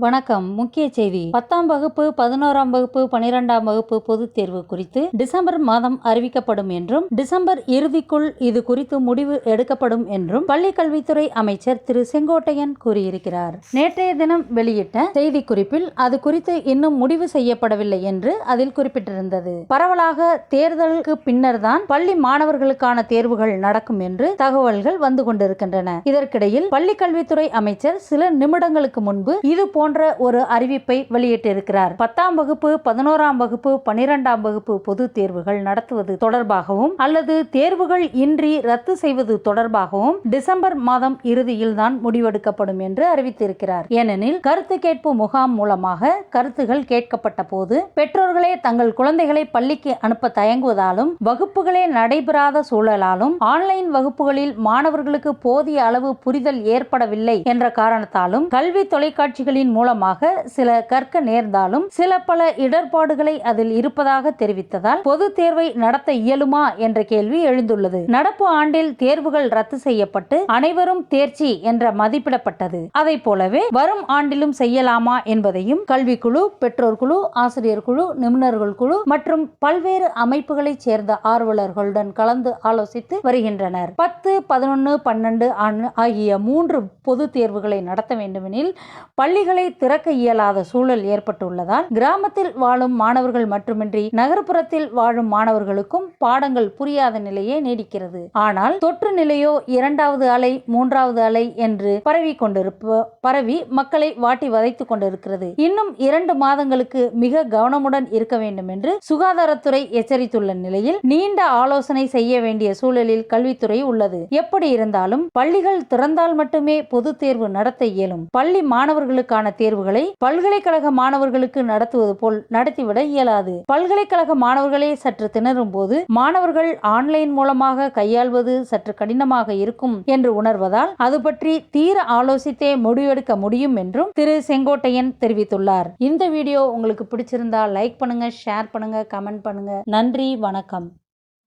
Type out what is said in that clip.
வணக்கம். முக்கிய செய்தி. 10ஆம் வகுப்பு, 11ஆம் வகுப்பு, 12ஆம் வகுப்பு பொதுத் தேர்வு குறித்து டிசம்பர் மாதம் அறிவிக்கப்படும் என்றும், டிசம்பர் இறுதிக்குள் இது குறித்து முடிவு எடுக்கப்படும் என்றும் பள்ளிக்கல்வித்துறை அமைச்சர் திரு செங்கோட்டையன் கூறியிருக்கிறார். நேற்றைய தினம் வெளியிட்ட செய்திக்குறிப்பில் அது குறித்து இன்னும் முடிவு செய்யப்படவில்லை என்று அதில் குறிப்பிட்டிருந்தது. பரவலாக தேர்தலுக்கு பின்னர் தான் பள்ளி மாணவர்களுக்கான தேர்வுகள் நடக்கும் என்று தகவல்கள் வந்து கொண்டிருக்கின்றன. இதற்கிடையில் பள்ளிக்கல்வித்துறை அமைச்சர் சில நிமிடங்களுக்கு முன்பு இது போன்ற ஒரு அறிவிப்பை வெளியிட்டிருக்கிறார். 10ஆம் வகுப்பு, 11ஆம் வகுப்பு, 12ஆம் வகுப்பு பொது தேர்வுகள் நடத்துவது தொடர்பாகவும் அல்லது தேர்வுகள் இன்றி ரத்து செய்வது தொடர்பாகவும் டிசம்பர் மாதம் இறுதியில் தான் முடிவெடுக்கப்படும் என்று அறிவித்திருக்கிறார். ஏனெனில் கருத்து கேட்பு முகாம் மூலமாக கருத்துகள் கேட்கப்பட்ட போது பெற்றோர்களே தங்கள் குழந்தைகளை பள்ளிக்கு அனுப்ப தயங்குவதாலும், வகுப்புகளே நடைபெறாத சூழலாலும், ஆன்லைன் வகுப்புகளில் மாணவர்களுக்கு போதிய அளவு புரிதல் ஏற்படவில்லை என்ற காரணத்தாலும் கல்வி தொலைக்காட்சிகளின் மூலமாக சில கற்க நேர்ந்தாலும் சில பல இடர்பாடுகளை அதில் இருப்பதாக தெரிவித்ததால் பொது தேர்வை நடத்த இயலுமா என்ற கேள்வி எழுந்துள்ளது. நடப்பு ஆண்டில் தேர்வுகள் ரத்து செய்யப்பட்டு அனைவரும் தேர்ச்சி என்ற மதிப்பிடப்பட்டது. அதை போலவே வரும் ஆண்டிலும் செய்யலாமா என்பதையும் கல்விக்குழு, பெற்றோர் குழு, ஆசிரியர் குழு, நிபுணர்கள் குழு மற்றும் பல்வேறு அமைப்புகளை சேர்ந்த ஆர்வலர்களுடன் கலந்து ஆலோசித்து வருகின்றனர். 10, 11, 12 ஆகிய 3 பொது தேர்வுகளை நடத்த வேண்டுமெனில் பள்ளிகளை திறக்க இயலாத சூழல் ஏற்பட்டுள்ளதால் கிராமத்தில் வாழும் மாணவர்கள் மட்டுமின்றி நகர்ப்புறத்தில் வாழும் மாணவர்களுக்கும் பாடங்கள் புரியாத நிலையே நீடிக்கிறது. ஆனால் தொற்று நிலையோ 2வது அலை, 3வது அலை என்று பரவி மக்களை வாட்டி வதைத்துக் கொண்டிருக்கிறது. இன்னும் 2 மாதங்களுக்கு மிக கவனமுடன் இருக்க வேண்டும் என்று சுகாதாரத்துறை எச்சரித்துள்ள நிலையில் நீண்ட ஆலோசனை செய்ய வேண்டிய சூழலில் கல்வித்துறை உள்ளது. எப்படி இருந்தாலும் பள்ளிகள் திறந்தால் மட்டுமே பொது தேர்வு நடத்த இயலும். பள்ளி மாணவர்களுக்கான தேர்வுகளை பல்கலைக்கழக மாணவர்களுக்கு நடத்துவது போல் நடத்திவிட இயலாது. பல்கலைக்கழக மாணவர்களே சற்று திணறும் போது மாணவர்கள் ஆன்லைன் மூலமாக கையாள்வது சற்று கடினமாக இருக்கும் என்று உணர்வதால் அது பற்றி தீர ஆலோசித்தே முடிவெடுக்க முடியும் என்றும் திரு செங்கோட்டையன் தெரிவித்துள்ளார். இந்த வீடியோ உங்களுக்கு பிடிச்சிருந்தா லைக் பண்ணுங்க, ஷேர் பண்ணுங்க, கமெண்ட் பண்ணுங்க. நன்றி, வணக்கம்.